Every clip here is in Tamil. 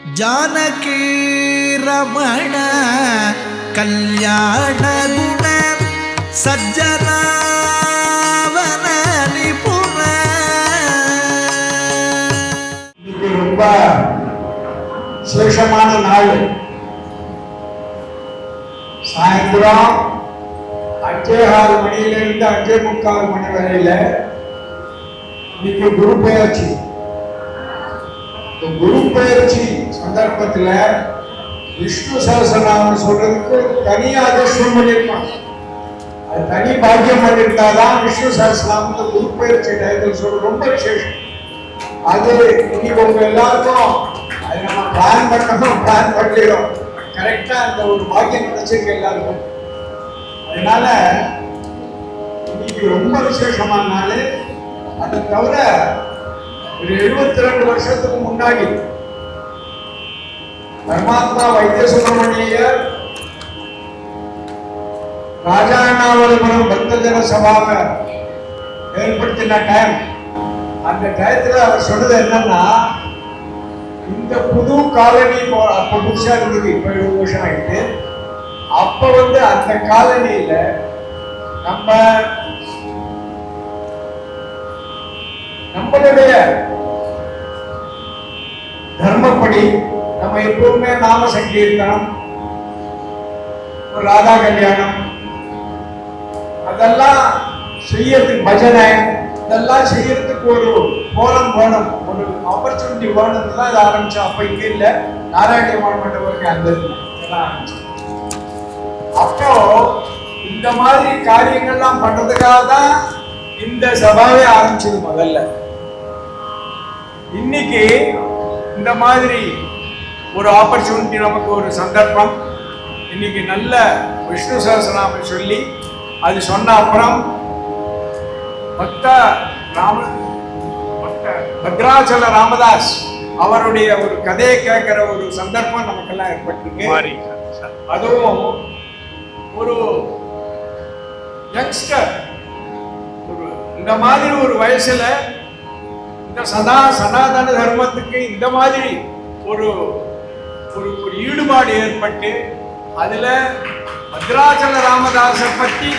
ஜானகி ரமண கல்யாண குண சஜ்ஜனாவன நிபுண. இன்னைக்கு ரொம்ப விசேஷமான நாள். சாயந்தரம் 5:15 மணியிலிருந்து 5:45 மணி வரையில இன்னைக்கு குரு பெயர்ச்சி. குரு பெயர்ச்சி சந்தர்ப்பத்தில் விஷ்ணு சஹஸ்ரநாமம் சொல்றதுக்கு தனி அதிர்ஷ்டம் பண்ணியிருப்பான். அது தனி பாக்கியம் பண்ணியிருந்தாதான் விஷ்ணு சஹஸ்ரநாமத்தை குரு பெயர்ச்சி டயத்தில் சொல்ற ரொம்ப விசேஷம். அது இன்னைக்கு உங்க எல்லாருக்கும் அது நம்ம பிளான் பண்ணிடும் கரெக்டா அந்த ஒரு பாக்கியம் கிடைச்சிருக்கு எல்லாருக்கும். அதனால இன்னைக்கு ரொம்ப விசேஷமான நாள். அதை தவிர ஒரு 72 வருஷத்துக்கு முன்னாடி பரமாத்மா வைத்திய சுப்பிரமணியர் ராஜாண்ணாவளபுரம் பக்தஜன சபாவை ஏற்படுத்தின டைம், அந்த டயத்துல அவர் சொன்னது என்னன்னா, இந்த புது காலனி அப்ப புதுசா இருந்தது, இப்ப 20 வருஷம் ஆயிட்டு. அப்ப அந்த காலனியில நம்மளுடைய தர்மப்படி நம்ம எப்பவுமே நாம சங்கீர்த்தனம், ஒரு ராதா கல்யாணம், அதெல்லாம் செய்யறதுக்கு, பஜனை இதெல்லாம் செய்யறதுக்கு ஒரு கோலம் வேணும், ஒரு ஆப்பர்ச்சுனிட்டி வேணும் தான் இதை ஆரம்பிச்சோம். அப்ப இங்க இல்ல, நாராயண மண்டபம் அந்த ஆரம்பிச்சோம். அப்போ இந்த மாதிரி காரியங்கள்லாம் பண்றதுக்காக தான் இந்த சபாவே ஆரம்பிச்சது முதல்ல. இன்னைக்கு இந்த மாதிரி ஒரு ஆப்பர்ச்சுனிட்டி, நமக்கு ஒரு சந்தர்ப்பம். இன்னைக்கு நல்ல விஷ்ணு சஹஸ்ரநாமம் சொல்லி அது சொன்ன அப்புறம் பத்ராச்சல ராமதாஸ் அவருடைய ஒரு கதையை கேட்கிற ஒரு சந்தர்ப்பம் நமக்கெல்லாம் ஏற்பட்டிருக்கு. அதுவும் ஒரு யங்ஸ்டர் இந்த மாதிரி ஒரு வயசுல இந்த சனாதன தர்மத்துக்கு இந்த மாதிரி ஒரு ஒரு ஈடுபாடு ஏற்பட்டு அதுல பத்ராச்சல ராமதாசை பத்தி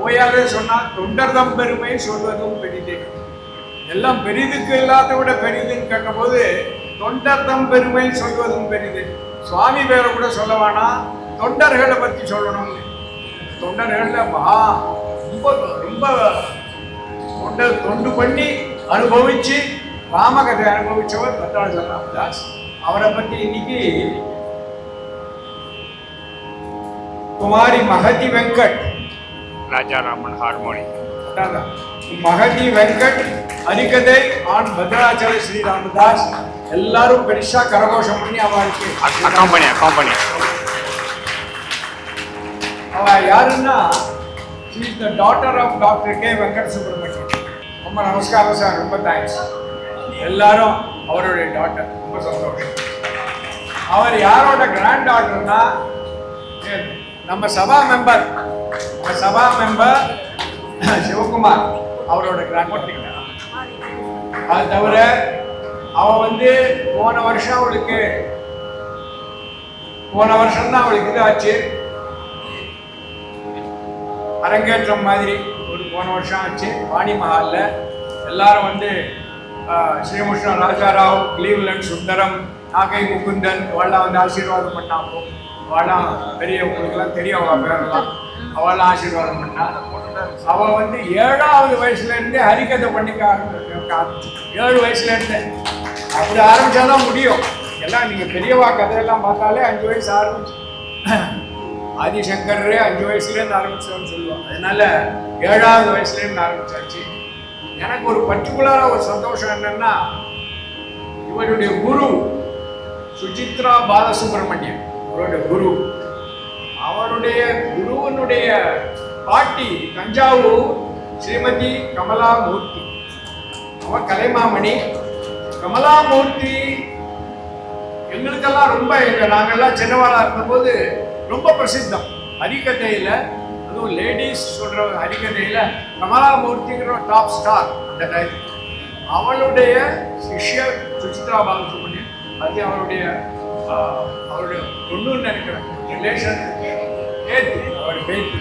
ஓயாவே சொன்னா, தொண்டர்தம் பெருமை சொல்வதும் பெரிது. எல்லாம் பெரிதுக்கு எல்லாத்த விட பெரிதுன்னு கேட்ட போது தொண்டர்தம் பெருமை சொல்வதும் பெரிது. சுவாமி பேரை கூட சொல்ல வேணாம், தொண்டர்களை பத்தி சொல்லணும். தொண்டர்கள்ல ரொம்ப ரொம்ப தொண்டு பண்ணி அனுபவிச்சு ராமகதை அனுபவிச்சவர் பத்ராச்சல ராமதாஸ். அவரை பத்தி இன்னைக்கு குமாரி மகதி வெங்கட், ராஜாராமன் ஹார்மோனி, மகதி வெங்கட் ஹரிகதை ஆன் பத்ராச்சல ஸ்ரீ ராமதாஸ் எல்லாரும் பெருசா கரகோஷம் பண்ணி அவளுக்கு அவ யாருன்னா, she is the daughter of Dr. K. Venkat Subramanian. ரொம்ப நமஸ்காரம் சார், ரொம்ப தேங்க்ஸ். எல்லாரும் அவருடைய டாக்டர், ரொம்ப சந்தோஷம். அவர் யாரோட கிராண்ட் டாக்டர்னா, நம்ம சபா மெம்பர் சிவகுமார் அவரோட கிராண்ட் டாக்டர். அது தவிர அவ போன வருஷம் தான் அவளுக்கு இதாச்சு, அரங்கேற்றம் மாதிரி ஒரு போன வருஷம் ஆச்சு வாணி மஹால்ல. எல்லாரும் ஸ்ரீமுஷ்ண ராஜாராவ், கிளீவ்லண்ட் சுந்தரம், நாகை முகுந்தன் அவள்லாம் ஆசீர்வாதம் பண்ணாப்போ. அவள்லாம் பெரிய, உங்களுக்கெல்லாம் தெரியும் அவள் பேரெல்லாம். அவள்லாம் ஆசீர்வாதம் பண்ணா. அவள் 7வது வயசுல இருந்தே ஹரிகதை பண்ணிக்க ஆரம்பிச்சு. 7 வயசுல இருந்தே அப்படி ஆரம்பிச்சாதான் முடியும். எல்லாம் நீங்க பெரியவா கதையெல்லாம் பார்த்தாலே 5 வயசு ஆரம்பிச்சு. ஆதிசங்கரே 5 வயசுலேருந்து ஆரம்பிச்சோன்னு சொல்லுவாங்க. அதனால 7வது வயசுலேருந்து ஆரம்பிச்சாச்சு. எனக்கு ஒரு பர்டிகுலராக ஒரு சந்தோஷம் என்னன்னா, இவருடைய குரு சுசித்ரா பாலசுப்ரமணியன், அவருடைய குரு, அவருடைய குருவனுடைய பாட்டி தஞ்சாவூர் ஸ்ரீமதி கமலாமூர்த்தி. அவ கலைமாமணி. கமலாமூர்த்தி எங்களுக்கெல்லாம் ரொம்ப, நாங்கெல்லாம் சின்னவாளா இருந்தபோது ரொம்ப பிரசித்தம் ஹரிகதையில. அதுவும் லேடிஸ் சொல்ற ஹரிகதையில கமலாமூர்த்திங்கிற டாப் ஸ்டார் அந்த டைம். அவளுடைய சிஷ்யர் சுசித்ரா பாலசுப்ரமணியன், அது அவருடைய பொண்ணுன்னு நினைக்கிறேன், ரிலேஷன் பேத்தி, அவருடைய பேத்தி,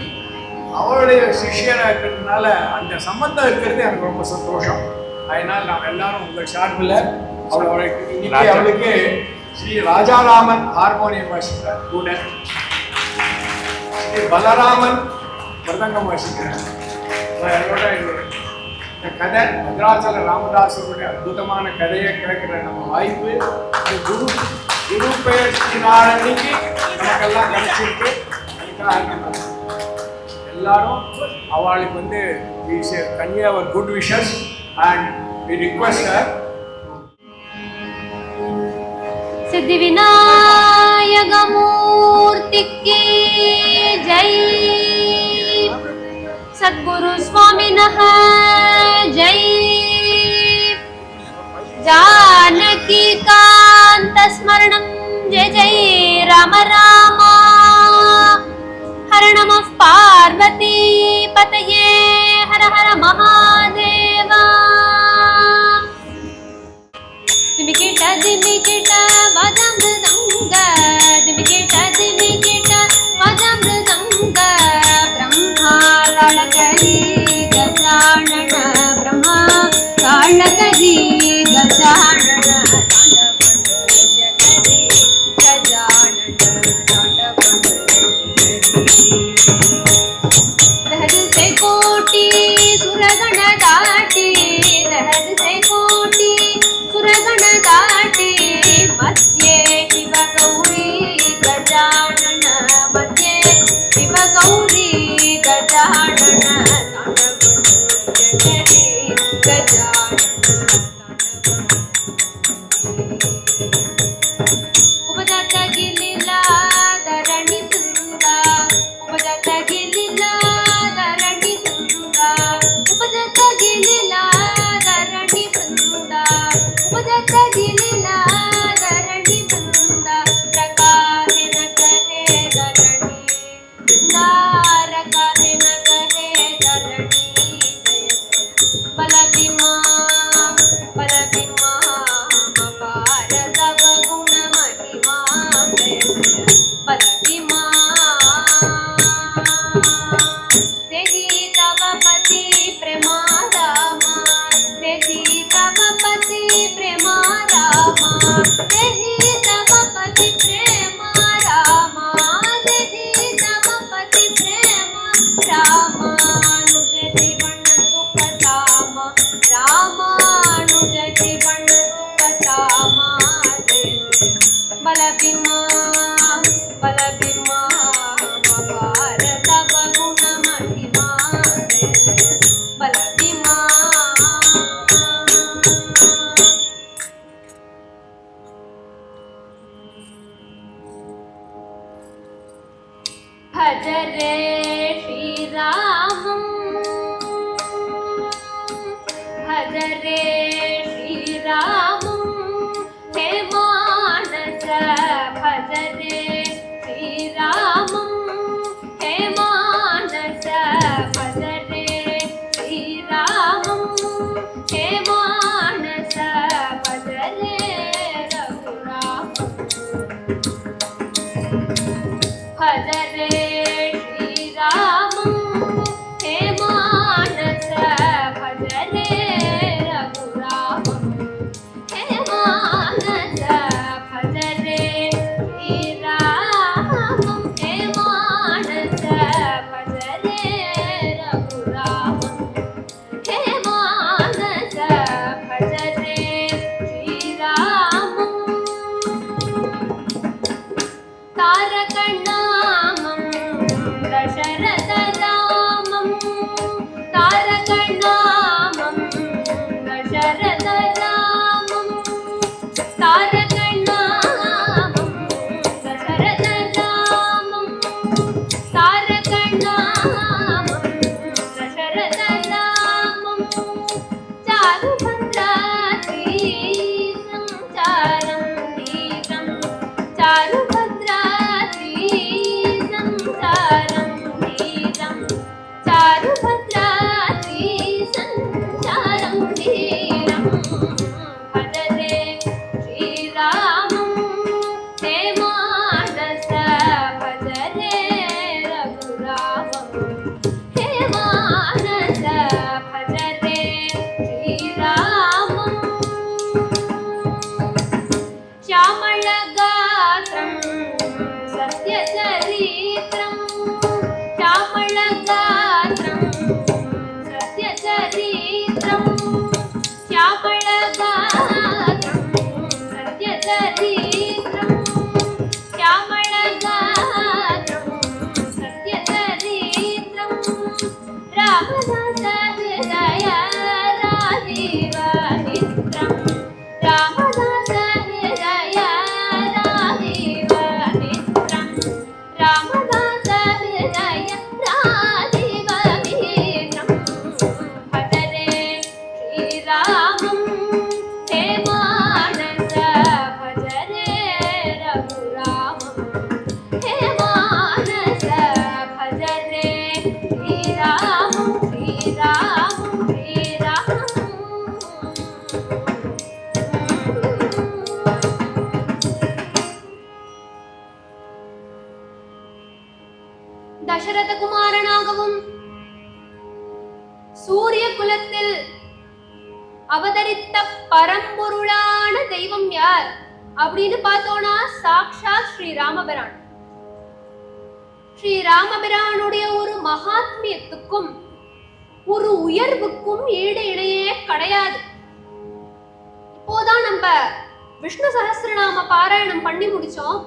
அவருடைய சிஷ்யராக இருக்கிறதுனால அந்த சம்பந்தம் இருக்கிறது எனக்கு ரொம்ப சந்தோஷம். அதனால் நாம் எல்லாரும் உங்கள் சார்பில் அவளுக்கு ஸ்ரீ ராஜாராமன் ஹார்மோனியம் வாசிக்கிறார், கூட ஸ்ரீ பலராமன் மிருதங்கம் வாசிக்கிறார். அதோட இந்த கதை பத்ராச்சல ராமதாசருடைய அற்புதமான கதையை கேட்கிற நம்ம வாய்ப்பு குரு பெயர்ச்சி நாள் அன்னைக்கு நமக்கெல்லாம் கிடைச்சிருக்கு. அதுக்காக எல்லாரும் அவளுக்கு convey our good wishes and we request her. Siddhi Vinayak मूर्ति की जय, सद्गुरु स्वामी जय, जानकी कांत स्मरणं जय जय राम राम, हर नमः पार्वती पतये हर हर महादेवा। दिमिकिट दिमिकिट वाजा मृदंग, दिमिकिट दिमिकिट वाजा मृदंग, ब्रह्मा ताळकरी गजानन, ब्रह्मा ताळकरी गजानन, दहद से कोटि सुरगण दाटी, दहद से कोटि सुरगण दाटी, मध्ये शिव गौरी गजानन, मध्ये शिव गौरी गजानन, उपजात गिलिला धरणी सुंदा, उपजात गिलिला धरणी सुंदा, उपजात गिलिला धरणी सुंदा, उपजात गिलिला धरणी सुंदा, रकाहे न कहे धरणी सुंदा, रकाहे न कहे धरणी, बलदिमा बलदिमा अपार तव गुण महिमा, बलदिमा देहि तव पति प्रेमा रामा, देहि तव पति प्रेमा रामा, देहि तव पति प्रेमा रामा, देहि तव पति प्रेमा रामा, अनुज जीवन सुख धामा, रामानुज जीवन सुख धामा, बलबिमा बलबिमा अपार तव गुण महिमा, बलबिमा। भज रे श्री रामं, भज रे श्री रामं, हे मानस भज रे श्री रामं, हे मानस भज रे श्री रामं, हे मानस भज रे रघुरामं, भज रे श्री रामं, हे मानस भज रे रघुरामं, हे मानस भज रे श्री रामं, हे मानस भज रे रघुरामं, हे मानस भज रे श्री रामं। तारकनामं दशरथ रामं, तारकनामं दशरथ रामं, तारकनामं दशरथ रामं, तारकनामं दशरथ रामं, चारुभद्राद्रि संचारं धीरं, चारुभद्राद्रि संचारं धीरं, चारुभद्राद्रि संचारं धीरं, தசரத குமாரனாகவும் சூரிய குலத்தில் அவதரித்த பரம்பொருளான தெய்வம் யார் அப்படின்னு பார்த்தோம்னா சாக்ஷாத் ஸ்ரீ ராமபிரான். ஸ்ரீ ராமபிரானுடைய ஒரு மகாத்மியத்துக்கும் ஒரு உயர்வுக்கும் ஈடு இணையே கிடையாது. இப்போதான் நம்ம விஷ்ணு சஹஸ்ரநாம பாராயணம் பண்ணி முடிச்சோம்.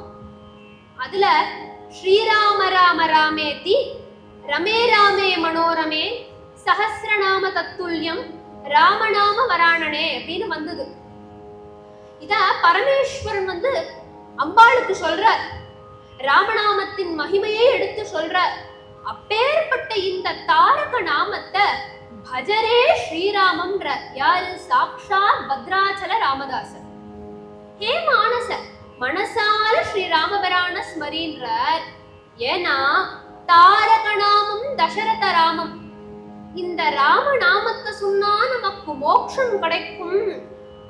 அதுல ஸ்ரீராம ராம ராமேதி ரமே ராமே மனோரமே சஹஸ்ரநாம தத்துல்யம் ராமநாம வராணனே அப்படின்னு வந்தது. இத பரமேஸ்வரன் அம்பாளுக்கு சொல்றார். ராமநாமத்தின் மகிமையை எடுத்து சொல்றார். அப்பேற்பட்ட இந்த தாரக நாமத்தை பஜரே ஸ்ரீராமம்ன்ற யாரு? சாக்ஷாத் பத்ராச்சல ராமதாசர். ஹே மானச, மனசால ஸ்ரீ ராமபிரான ஸ்மரின்றார். ஏன்னா தாரக நாமம் தசரத ராமம். இந்த ராமநாமத்தை சொன்னா நமக்கு மோட்சம் கிடைக்கும்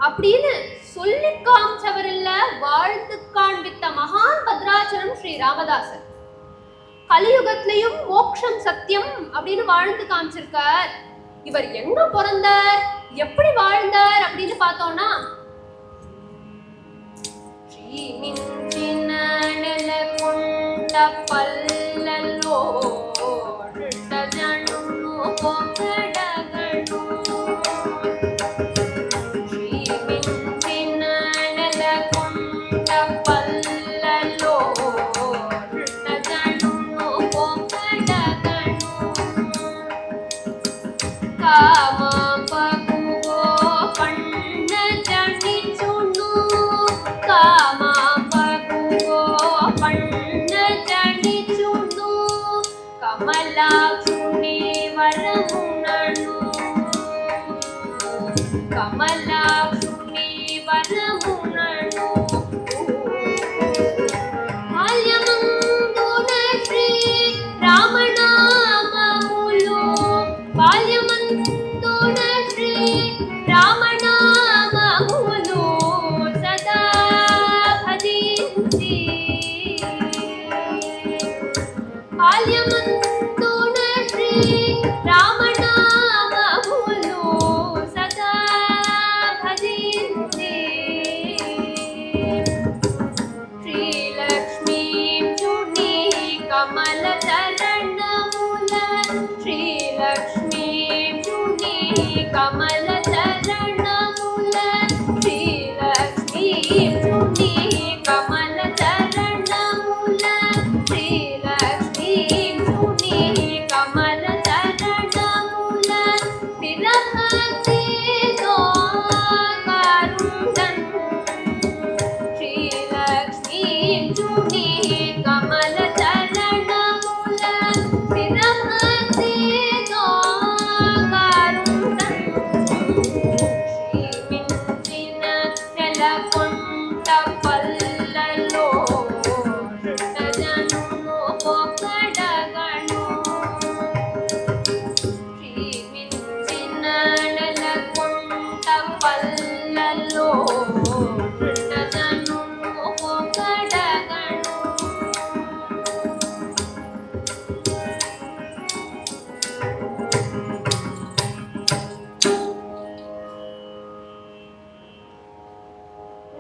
அப்படின்னு சொல்லி காமிச்சவர் இல்ல, வாழ்ந்து காண்பித்த மகான் பத்ராச்சலம் ஸ்ரீ ராமதாசர். கலியுகத்திலையும் மோட்சம் சத்தியம் அப்படின்னு வாழ்ந்து காமிச்சிருக்கார். இவர் எங்க பிறந்தார், எப்படி வாழ்ந்தார் அப்படின்னு பார்த்தோம்னா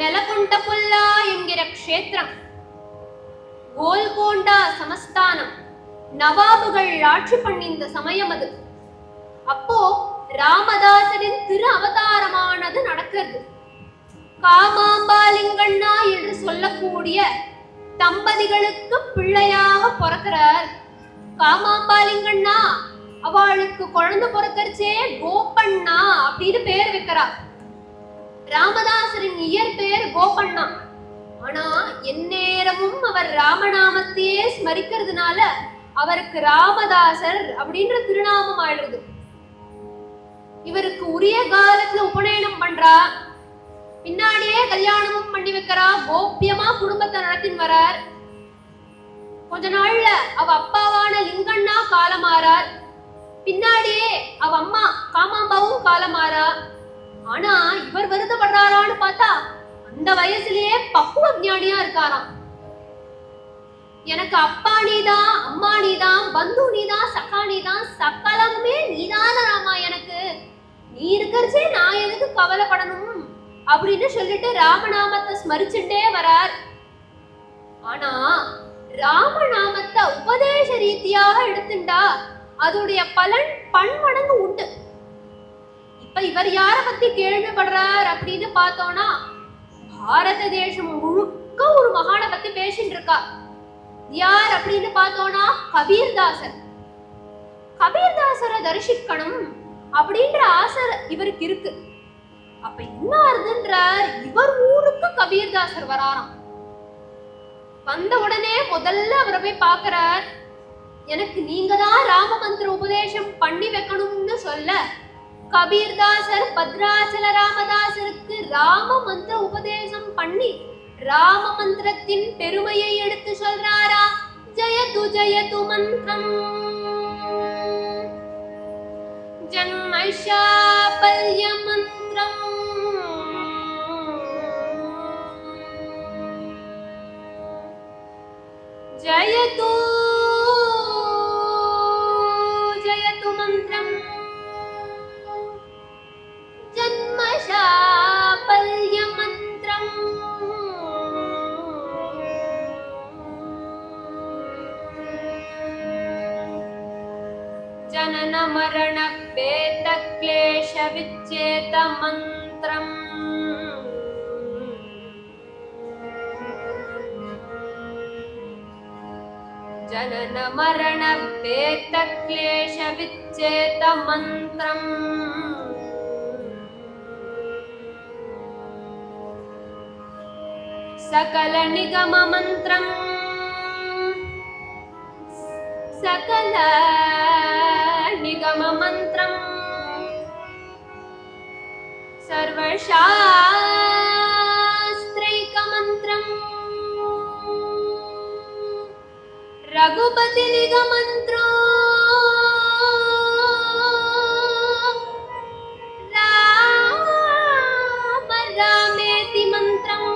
நெலகுண்டபுல்லா என்கிற க்ஷேத்திரம், கோல்கோண்டா சமஸ்தானம், நவாபுகள் ஆட்சி பண்ணிந்த சமயம் அது. அப்போ ராமதாசரின் திரு அவதாரமானது நடக்கிறது. காமாம்பாலிங்கண்ணா என்று சொல்லக்கூடிய தம்பதிகளுக்கு பிள்ளையாக பிறக்கிறார். காமாம்பாலிங்கண்ணா அவளுக்கு குழந்தை பிறக்கறச்சே கோபண்ணா அப்படின்னு பேர் வைக்கிறார். ராமதாசரின் இயற்பெயர் கோபண்ணா. ஆனா எந்நேரமும் அவர் ராமநாமத்தையே ஸ்மரிக்கிறதுனால அவருக்கு ராமதாசர் அப்படின்ற திருநாமம் ஆயிடுது. இவருக்கு உரிய காலத்துல உபநயனம் பண்றா, பின்னாடியே கல்யாணமும் பண்ணி வைக்கிறா, கோப்பியமா குடும்பத்தை நடத்தின்னு வரார். கொஞ்ச நாள்ல அவ அப்பாவான லிங்கண்ணா காலமாறார். பின்னாடியே அவ அம்மா காமாம்பாவும் காலமாறா. ஆனா இவர் வருத்தப்படுறாரான்னு பார்த்தா அந்த வயசுலயே பக்குவ ஞானியா இருக்காராம். எனக்கு அப்பா நீதான், அம்மா நீதான், பந்து நீதான், சக்கா நீதான், சகலமுமே நீதான ராமா, எனக்கு நீ இருக்கிறச்சே நான் எதுக்கு கவலைப்படணும் அப்படின்னு சொல்லிட்டு ராமநாமத்தை ஸ்மரிச்சுட்டே வரார். ஆனா ராமநாமத்தை உபதேச ரீதியாக எடுத்துண்டா அதோடைய பலன் பன்மடங்கு உண்டு. இப்ப இவர் யார பத்தி கேள்விப்படுறார் அப்படின்னு பார்த்தோம்னா பாரத தேசம் முழுக்க ஒரு மகானை பத்தி பேசிட்டு இருக்கா. யார் அப்படின்னு பார்த்தோம்னா கபீர்தாசர். கபீர்தாசரை தரிசிக்கணும் அப்படின்ற ஆசை இவருக்கு இருக்கு. அப்ப என்ன ஆறுதுன்றார், இவர் ஊருக்கு கபீர்தாசர் வராராம். வந்த உடனே முதல்ல அவரை போய் பாக்குறார். எனக்கு நீங்க தான் ராம மந்திர உபதேசம் பண்ணி வைக்கணும்னு சொல்ல கபீர்தாசர் பத்ராச்சல ராமதாசருக்கு ராம மந்திர உபதேசம் பண்ணி ராம மந்திரத்தின் பெருமையை எடுத்து சொல்றாரா. ஜயது ஜயது மந்திரம் ஜன்மஷாபல்ய மந்திரம் ஜயது ஜயது மந்திரம் ஜன்மஷாபல்ய மந்திரம் ஜனன மரண பேத க்லேஷ விச்சேத மந்திரம் ஜனன மரண பேத க்லேஷ விச்சேத மந்திரம் சகல நிகம மந்திரம் சகல நிகம மந்திரம் சர்வசாஸ்திரைக மந்திரம் ரகுபதி நிக மந்திரம் ராம ராமேதி மந்திரம்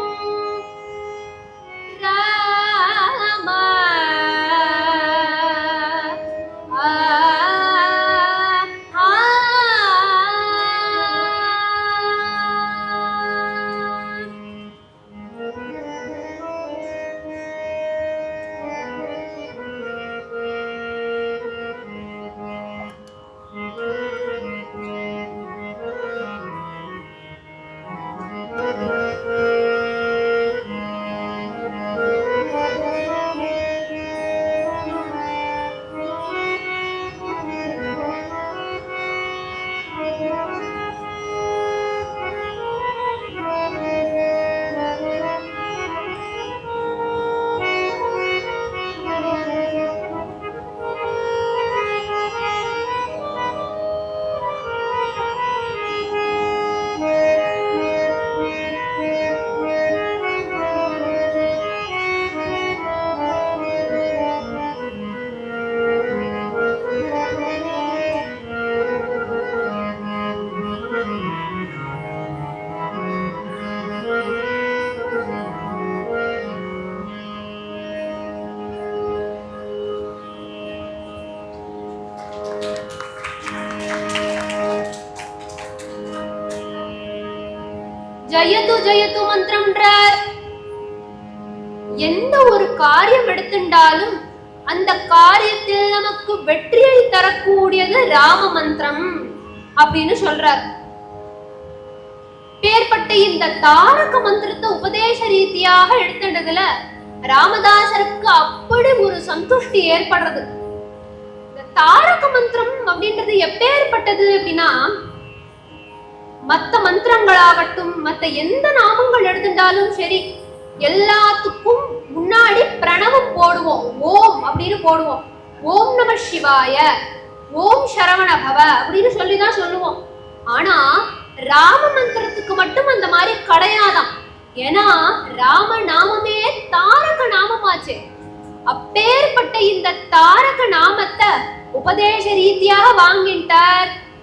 ராம ஜயது ஜயது மந்திரம்ன்றார். எந்த ஒரு காரியம் எடுத்துட்டாலும் அந்த காரியத்தில் நமக்கு வெற்றியை தரக்கூடியது ராம மந்திரம் அப்படின்னு சொல்றார். பேர்பட்ட இந்த தாரக மந்திரத்தை உபதேச ரீதியாக எடுத்துட்டதுல ராமதாசருக்கு அப்படி ஒரு சந்துஷ்டி ஏற்படுறது. இந்த தாரக மந்திரம் அப்படின்றது எப்பேற்பட்டது அப்படின்னா, மத்த மந்திரங்களாகட்டும் மத்த எந்த நாமங்கள் எடுத்துட்டாலும் சரி எல்லாத்துக்கும் முன்னாடி பிரணவம் போடுவோம், ஓம் அப்படின்னு போடுவோம். ஓம் நம சிவாய, ஓம் சரவண பவ அப்படின்னு சொல்லிதான் சொல்லுவோம். ஆனா ராம மந்திரத்துக்கு மட்டும் அந்த மாதிரி கிடையாதாம். ஏன்னா ராம நாமமே தாரக நாமமாச்சு. அப்பேற்பட்ட இந்த தாரக நாமத்தை உபதேச ரீதியாக வாங்கிட்டார்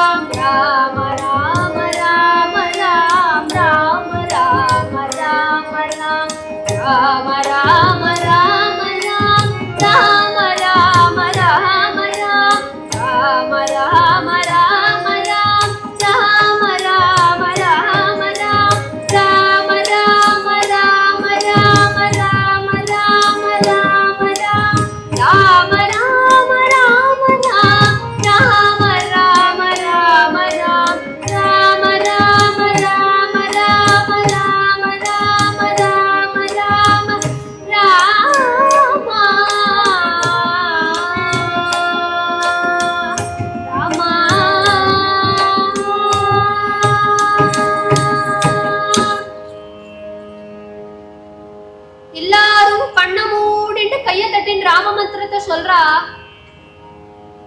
ராம் ராம ராம ராம ராம் ராம் கைய தட்டின் ராம மந்திரத்தை சொல்றா.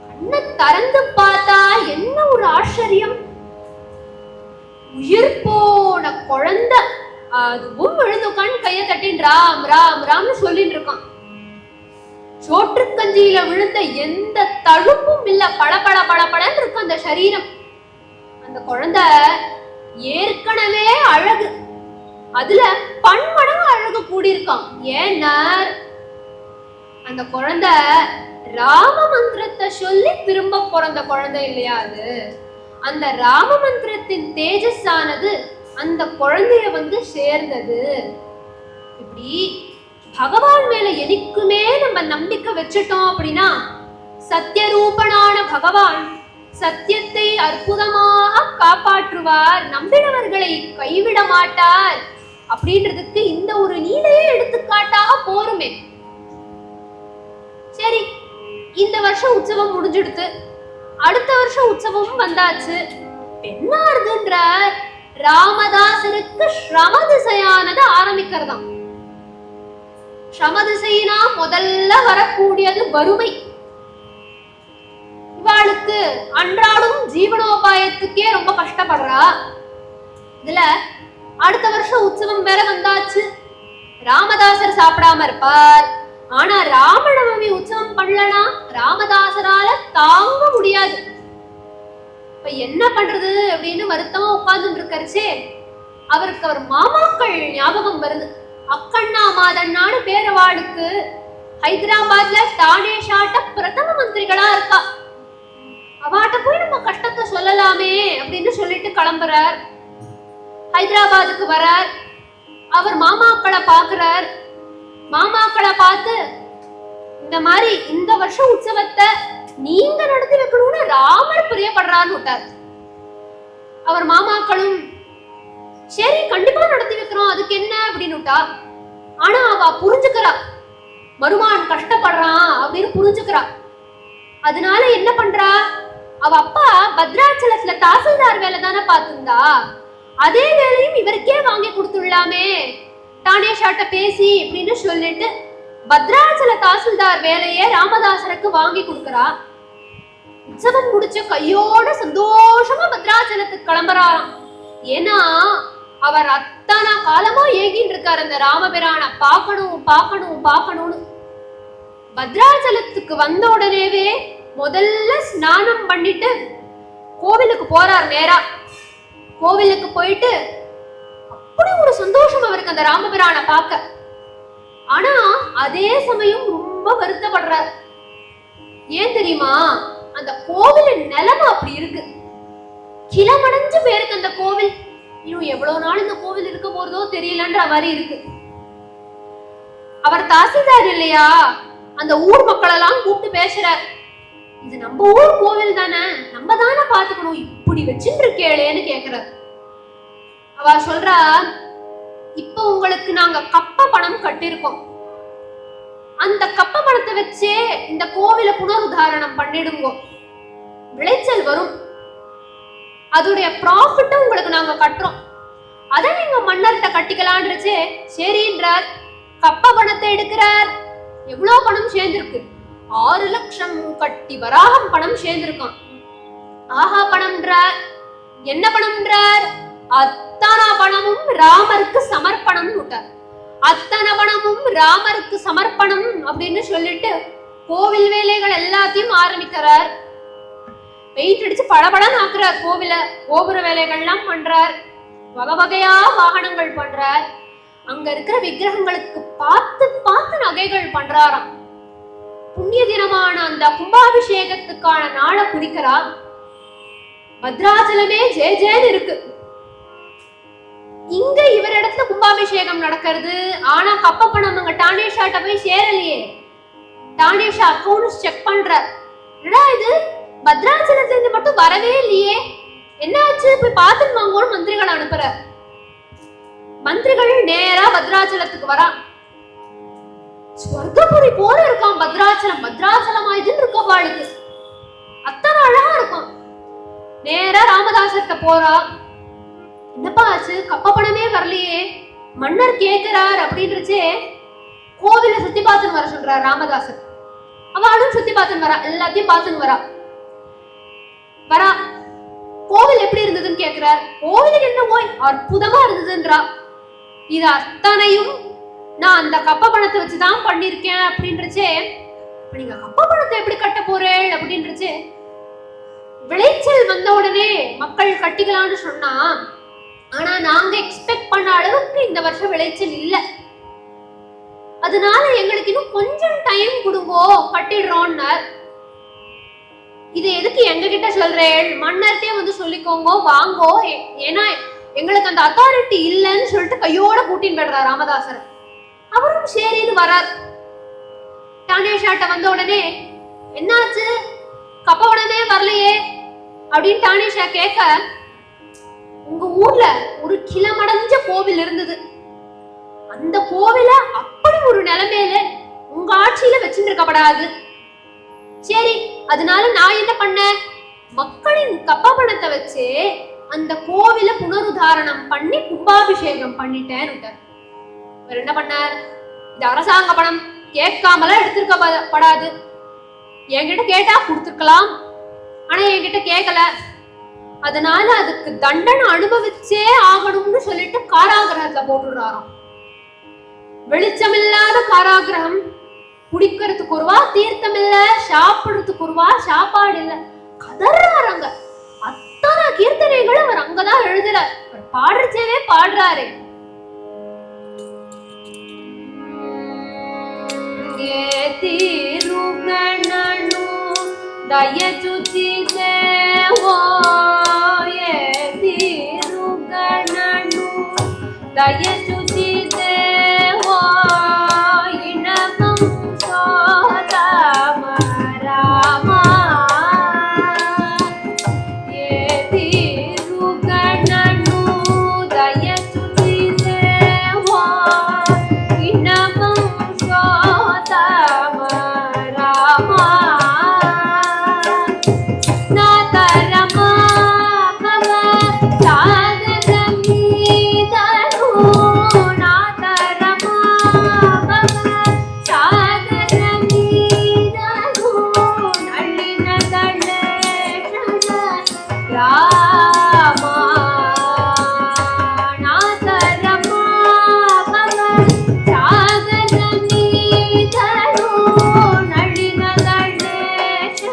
கண்ணை திறந்து பார்த்தா என்ன ஒரு ஆச்சரியம்! உயிர் போன குழந்தை அதுவும் விழுந்து உட்காந்து கைய தட்டின் ராம் ராம் ராம்னு சொல்லிட்டு இருக்கான். சோற்றுக்கஞ்சியில விழுந்த எந்த தழும்பும் இல்ல, பளபள பளபளன்னு இருக்கு அந்த சரீரம். அந்த குழந்தை ஏற்கனவே அழகு, அதுல பன்மடங்கு அழகு கூடியிருக்கான். ஏன்னா அந்த குழந்தை ராம மந்திரத்தை சொல்லி திரும்ப பிறந்த குழந்தை இல்லையா அது. அந்த ராம மந்திரத்தின் தேஜஸானது அந்த குழந்தைய வந்து சேர்ந்தது. இப்படி பகவான் மேல எனக்குமே நம்ம நம்பிக்கை வச்சுட்டோம் அப்படின்னா, சத்தியரூபனான பகவான் சத்தியத்தை அற்புதமாக காப்பாற்றுவார், நம்பினவர்களை கைவிட மாட்டார் அப்படின்றதுக்கு இந்த ஒரு நீலையே எடுத்துக்காட்டாக போருமே. சரி, இந்த வருஷம் உற்சவம் முடிஞ்சிடுத்து, அடுத்த வருஷம் உற்சவமும் வந்தாச்சு. என்ன ஆறுதுன்ற ராமதாசருக்கு ஸ்ரம திசையானது ஆரம்பிக்கிறதாம். ஸ்ரம திசைனா முதல்ல வரக்கூடியது வறுமை. இவாளுக்கு அன்றாடும் ஜீவனோபாயத்துக்கே ரொம்ப கஷ்டப்படுறா. இதுல அடுத்த வருஷம் உற்சவம் வேற வந்தாச்சு. ராமதாசர் சாப்பிடாம இருப்பார், ஆனா ராமநவமி உற்சவம் பண்ணலனா ராமதாசரால தாங்க முடியாது. இப்ப என்ன பண்றது அப்படின்னு வருத்தமா உட்கார்ந்து இருக்கறச்சே அவருக்கு அவர் மாமாக்கள் ஞாபகம் வருது. அக்கண்ணா மாதண்ணான்னு பேரவாளுக்கு ஹைதராபாத்ல தானே ஷாட்ட பிரதம மந்திரிகளா இருக்கா. அவாட்ட போய் நம்ம கஷ்டத்தை சொல்லலாமே அப்படின்னு சொல்லிட்டு கிளம்புறார். ஹைதராபாத்துக்கு வரார். அவர் மாமாக்களை பாக்குறார். மாமாக்களை பார்த்து, இந்த மாதிரி இந்த வருஷம் உற்சவத்தை நீங்க நடத்தி வைக்கணும்னு ராமர் பிரியப்படுறான்னு விட்டார். அவர் மாமாக்களும் சரி கண்டிப்பா நடத்தி வைக்கிறோம், அதுக்கு என்ன அப்படின்னு விட்டா. ஆனா அவ புரிஞ்சுக்கிறா, மருமான் கஷ்டப்படுறான் அப்படின்னு புரிஞ்சுக்கிறா. அதனால என்ன பண்றா, அவ அப்பா பத்ராச்சலத்துல தாசில்தார் வேலை தானே பார்த்திருந்தா, அதே வேலையும் இவருக்கே வாங்கி கொடுத்துடலாமே தானேஷாட்ட பேசி அப்படின்னு சொல்லிட்டு பத்ராச்சல தாசில்தார் வேலையே ராமதாசருக்கு வாங்கி கொடுக்கறா. உற்சவம் முடிச்ச கையோட சந்தோஷமா பத்ராச்சலத்துக்கு கிளம்புறாராம். ஏன்னா அவர் அத்தனை காலமா ஏகின்னு இருக்காரு அந்த ராமபிரான பார்க்கணும் பார்க்கணும் பார்க்கணும்னு. பத்ராச்சலத்துக்கு வந்த உடனேவே முதல்ல ஸ்நானம் பண்ணிட்டு கோவிலுக்கு போறார். நேரா கோவிலுக்கு போயிட்டு அப்படி ஒரு சந்தோஷம் அவருக்கு அந்த ராமபிரான பார்க்க. ஆனா அதே சமயம் ரொம்ப வருத்தப்படுறார். ஏன் தெரியுமா, அந்த கோவிலின் நிலைமை அப்படி இருக்கு. கிளமடைஞ்சு பேருக்கு அந்த கோவில் இன்னும் எவ்வளவு நாள் இந்த கோவில் இருக்க போறதோ தெரியலன்ற மாதிரி இருக்கு. அவர் தாசில்தார் இல்லையா, அந்த ஊர் மக்கள் எல்லாம் கூப்பிட்டு பேசுறார். இது நம்ம ஊர் கோவில் தானே, நம்ம தானே பாத்துக்கணும், இப்படி வச்சுட்டு இருக்கேளேன்னு கேக்குறார். அவ சொல்றா, இப்ப உங்களுக்கு நாங்க கப்ப பணம் கட்டிருக்கோம், அந்த கப்ப பணத்தை வச்சே இந்த கோவில புனருத்தாரணம் பண்ணிடுங்க, விளைச்சல் வரும், அதோடைய ப்ராஃபிட்ட உங்களுக்கு நாங்க கட்டுறோம், அதை நீங்க மன்னர்கிட்ட கட்டிக்கலான்றச்சே சரின்றார். கப்ப பணத்தை எடுக்கிறார். எவ்வளவு பணம் சேர்ந்திருக்கு, 6 லட்சம் கட்டி வராகம் பணம் சேர்ந்திருக்கான். ஆஹா பணம்ன்றார். என்ன பணம்ன்றார், அத்தனை பணமும் ராமருக்கு சமர்ப்பணம் விட்டார். அத்தனை பணமும் ராமருக்கு சமர்ப்பணம் அப்படின்னு சொல்லிட்டு கோவில் வேலைகள் எல்லாத்தையும் ஆரம்பிக்கிறார். பெயிண்ட் அடிச்சு படபடன்னு ஆக்குறார். கோவில கோபுர வேலைகள்லாம் பண்றார். வகை வகையா வாகனங்கள் பண்றார். அங்க இருக்கிற விக்கிரகங்களுக்கு பார்த்து பார்த்து நகைகள் பண்றாராம். புண்ணிய தினமான அந்த கும்பாபிஷேகத்துக்கான நாளை குறிக்கிறார். பத்ராச்சலமே ஜே ஜேன்னு இருக்கு. இங்க இவரிடத்துல கும்பாபிஷேகம் நடக்கிறது. ஆனா கப்ப பணம் அங்க டானேஷாட்ட போய் சேரலையே. டானேஷா அக்கௌண்ட்ஸ் செக் பண்ற, இது பத்ராச்சலத்துல இருந்து மட்டும் வரவே இல்லையே, என்னாச்சு போய் பார்த்துட்டு வாங்கன்னு மந்திரிகள் அனுப்புற. மந்திரிகள் நேரா பத்ராச்சலத்துக்கு வரா. ஸ்வர்கபுரி போல இருக்கான் பத்ராச்சலம். பத்ராச்சலம் ஆயிடுன்னு இருக்க வாளுக்கு அத்தனை அழகா இருக்கும். நேரா ராமதாசர்கிட்ட போறா. என்னப்பா ஆச்சு, கப்ப பணமே வரலையே, மன்னர் கேட்கிறார் அப்படின்றச்சே கோவில சுத்தி பார்த்துன்னு வர சொல்றார் ராமதாசர். அவளும் சுத்தி பார்த்துன்னு வரா, எல்லாத்தையும் பார்த்துன்னு வரா. கோவில் எப்படி இருந்ததுன்னு கேக்குறார். கோவில் என்ன போய் அற்புதமா இருந்ததுன்றா. இது அத்தனையும் நான் அந்த கப்ப பணத்தை வச்சுதான் பண்ணிருக்கேன் அப்படின்றச்சே. நீங்க கப்ப பணத்தை எப்படி கட்ட போறேன் அப்படின்றச்சு. விளைச்சல் வந்த உடனே மக்கள் கட்டிக்கலாம்னு சொன்னா, ஆனா நாங்க எக்ஸ்பெக்ட் பண்ண அளவுக்கு இந்த வருஷம் விளைச்சல் இல்ல. அதனால எங்களுக்கு இன்னும் கொஞ்சம் டைம் கொடுங்கோ, கட்டிடுறோம்னு. இது எதுக்கு எங்க கிட்ட சொல்றேன்? மன்னர்கிட்டே வந்து சொல்லிக்கோங்க, வாங்கோ. ஏன்னா எங்களுக்கு அந்த அத்தாரிட்டி இல்லைன்னு சொல்லிட்டு கையோட கூட்டின்னு போயிடுறார் ராமதாசர். அவரும் சரின்னு வரார். டானேஷாட்ட வந்த உடனே என்னாச்சு, கப்ப உடனே வரலையே அப்படின்னு டானேஷா கேட்க, உங்க ஊர்ல ஒரு கிளமடைஞ்ச கோவில் இருந்தது. அந்த கோவில அப்படி ஒரு நிலைமையில உங்க ஆட்சியில வச்சுட்டு இருக்கப்படாது. சரி, அதனால நான் என்ன பண்ணேன், மக்களின் கப்ப பணத்தை வச்சு அந்த கோவில புனருத்தாரணம் பண்ணி கும்பாபிஷேகம் பண்ணிட்டேன்னு. வேற என்ன பண்ணார், இந்த அரசாங்க பணம் கேட்காமலாம் எடுத்திருக்கப்படாது. என்கிட்ட கேட்டா கொடுத்துருக்கலாம், ஆனா என்கிட்ட கேட்கல. அதனால அதுக்கு தண்டனை அனுபவிச்சே ஆகணும்னு சொல்லிட்டு காராகிரகத்துல போட்டுடுறாராம். வெளிச்சமில்லாத காராகிரகம், குடிக்கிறதுக்கு ஒருவா தீர்த்தம் இல்ல, சாப்பிடுறதுக்கு ஒருவா சாப்பாடு இல்ல, கதறாங்க. அத்தனை கீர்த்தனைகள் அவர் அங்கதான் எழுதுற. அவர் பாடுறச்சேவே பாடுறாரு. திருகணனு தயச்சுதி தேவோ, திருகணனு தயச்சுதி தேவோ, இனகம் சோதம ராமா. திருகணனு தயச்சுதி தேவோ, இனகம் சோதம ராமா. நாதரமா பவ சாகரமீதனு, நாதரமா பவ சாகரமீதனு, நளின தளேஷண ராமா. நாதரமா பவ சாகரமீதனு, நளின தளேஷண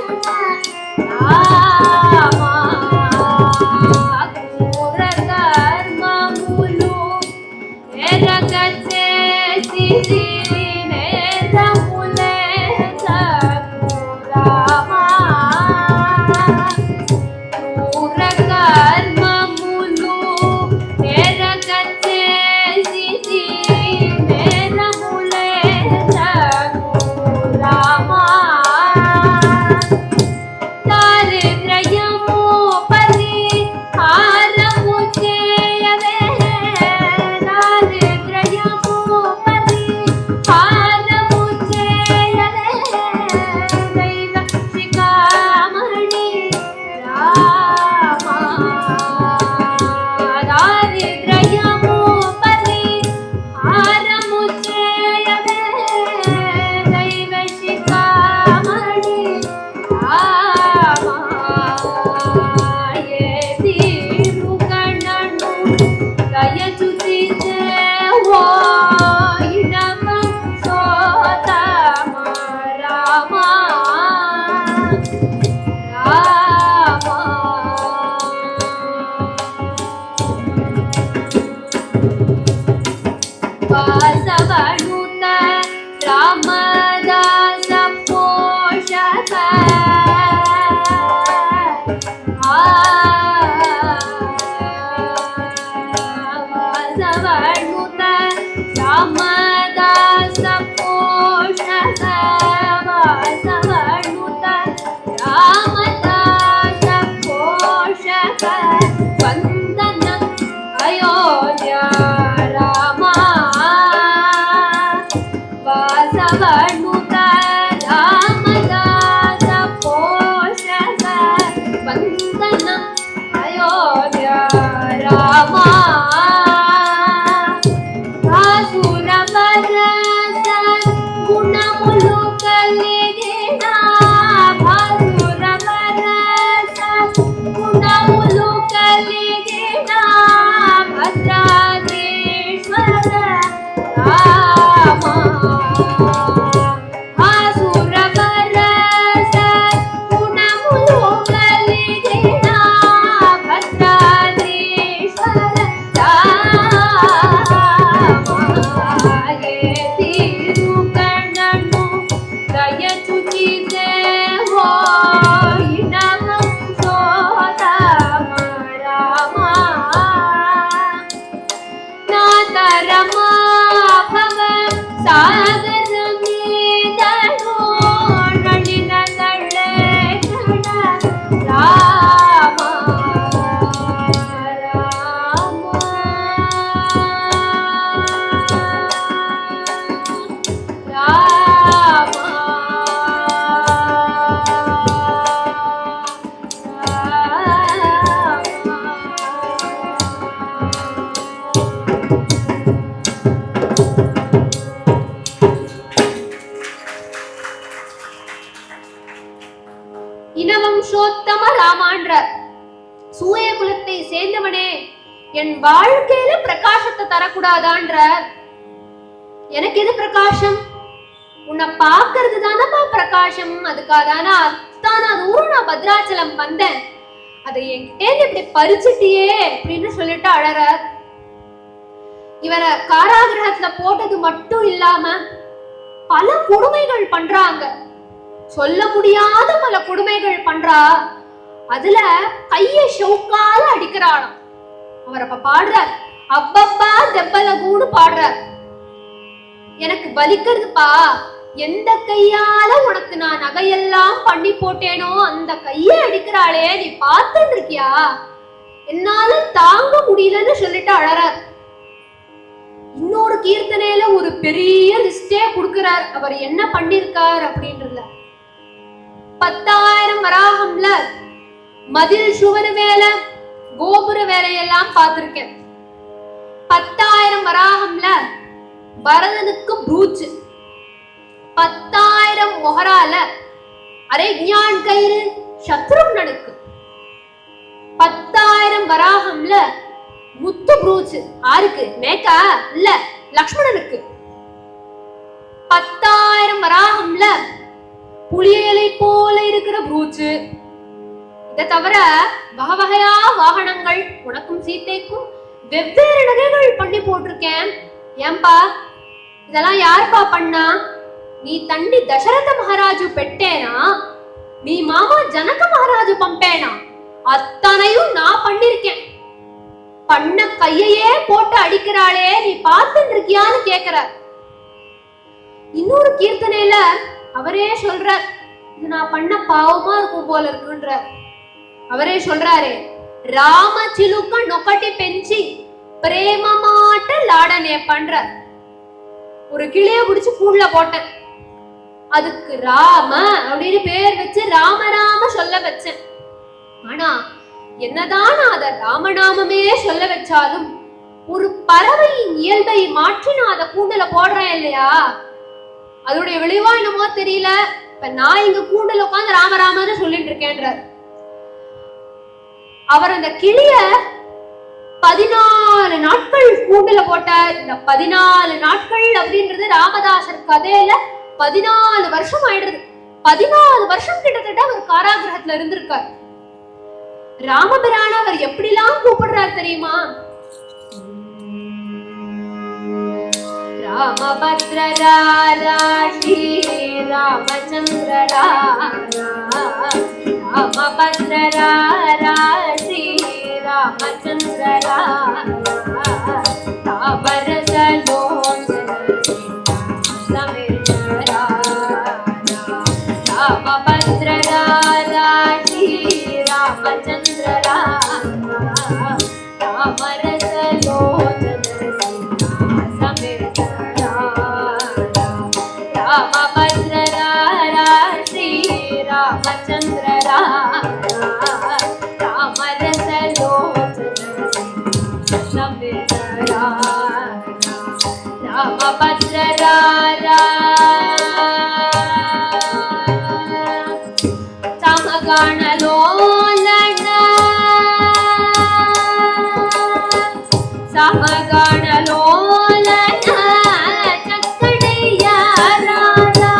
రామా. ఘోర కర్మములు ఎరగచేసి నేరములే రామా. ఘోర కర్మములు ఎరగచేసి నేరములే రామా. దారిద్ర్యము పరిహారము చేయవే, దారిద్ర్యము పరిహారము చేయవే, దైవ శిఖామణి రామా. దారిద్ర్యము పరిహారము చేయవే, దైవ శిఖామణి రామా. திருகணனு தயச்சுதி தேவோ, இனகம் சோதம ராமா. ராமா. வாசவனுத ராமதாச போஷக, வாசவனுத ராமதாச போஷக, வாசவனுத ராமதாச போஷக, வந்தனம் அயோத்யா ராமா. வாசவனுத ராமதாச போஷக, வந்தனம் அயோத்யா ராமா. வாசுரவ रमा भव सागरमे दलो नलिन दले गण राम राम राम இனவம்சோத்தம ராமான்றார். சூரிய குலத்தை சேர்ந்தவனே, என் வாழ்க்கையில பிரகாசத்தை தரக்கூடாதான்றார். எனக்கு எது பிரகாசம்? உன்னை பாக்குறது தானப்பா பிரகாசம். அதுக்காக தானே அத்தான தூரம் நான் பத்ராச்சலம் வந்தேன். அதை என்கிட்ட இப்படி பறிச்சுட்டியே அப்படின்னு சொல்லிட்டு அழறார். இவரை காராகிரகத்துல போட்டது மட்டும் இல்லாம பல கொடுமைகள் பண்றாங்க. சொல்ல முடியாத பல கொடுமைகள் பண்றா. அதுல கைய ஷவுக்கால அடிக்கிறாளாம். அவர் அப்ப பாடுறார், அப்பப்பா தெப்பலகூன்னு பாடுறார். எனக்கு வலிக்கிறதுப்பா, எந்த கையால உனக்கு நான் நகையெல்லாம் பண்ணி போட்டேனோ அந்த கைய அடிக்கிறாளே, நீ பார்த்துட்டு இருக்கியா? என்னால தாங்க முடியலன்னு சொல்லிட்டு அழறார். இன்னொரு கீர்த்தனையில ஒரு பெரிய லிஸ்டே கொடுக்கிறார். அவர் என்ன பண்ணிருக்கார் அப்படின்றதுல 10,000 வராகம்ல மதில் சுவர் வேலை, கோபுர வேலையெல்லாம் பார்த்திருக்கேன். 10,000 வராகம்ல பரதனுக்கு ப்ரூச், 10,000 மொஹரால அரேஞான் கயிறு சத்ருக்னனுக்கு, 10,000 வராகம்ல முத்து ப்ரூச் ஆருக்கு? மேக்கா இல்ல லக்ஷ்மணனுக்கு. 10,000 வராகம்ல புலியலை போல இருக்கிற ப்ரூச். இதை தவிர வகை வகையா வாகனங்கள் உனக்கும் சீத்தைக்கும் வெவ்வேறு நகைகள் பண்ணி போட்டிருக்கேன். ஏன்பா இதெல்லாம் யாருப்பா பண்ணா? நீ தண்டி தசரத மகாராஜு பெட்டேனா, நீ மாமா ஜனக மகாராஜு பம்பேனா, அத்தனையும் நான் பண்ணிருக்கேன். பண்ண கையையே போட்டு அடிக்கிறாளே, நீ பார்த்துட்டு இருக்கியான்னு கேக்குறார். இன்னொரு கீர்த்தனையில அவரே சொல்றார், இது நான் பண்ண பாவமா இருக்கும் போல இருக்குன்றார். அவரே சொல்றாரு, ராம சிலுக்க நொக்கட்டி பெஞ்சி பிரேம மாட்ட லாடனே பண்ற. ஒரு கிளிய பிடிச்சு கூண்டுல போட்டேன், அதுக்கு ராம அப்படின்னு பேர் வச்சு ராம ராம சொல்ல வச்சேன். ஆனா என்னதான் நான் அத ராமநாமமே சொல்ல வச்சாலும் ஒரு பறவையின் இயல்பை மாற்றி நான் அத கூண்டுல போடுறேன் இல்லையா, அதோடைய விளைவா என்னமோ தெரியல, இப்ப நான் இங்க கூண்டுல உட்காந்து ராமராமன்னு சொல்லிட்டு இருக்கேன்றார். அவர் அந்த கிளிய 14 நாட்கள் கூண்டுல போட்டார். இந்த 14 நாட்கள் அப்படின்றது ராமதாசர் கதையில 14 வருஷம் ஆயிடுறது. 14 வருஷம் கிட்டத்தட்ட அவர் காராகிரகத்துல இருந்திருக்கார். ராமபிரான அவர் எப்படிலாம் கூப்பிடுறார் தெரியுமா? ராமபத்ர ராஜி ராமச்சந்திர ராமபத்ர ராஜி ராமச்சந்திர ராமரசலோச்சன சமேதரா ராமபத்ர ராஜி ராமச்சந்திர ராமரசலோச்சன சமேதரா ராமபத்ர ராஜி ராமச்சந்திர ராமரசலோச்சன சமேதரா ராமபத்ர సమగణలోలన సమగణలోలన చక్కడయ్య రాధా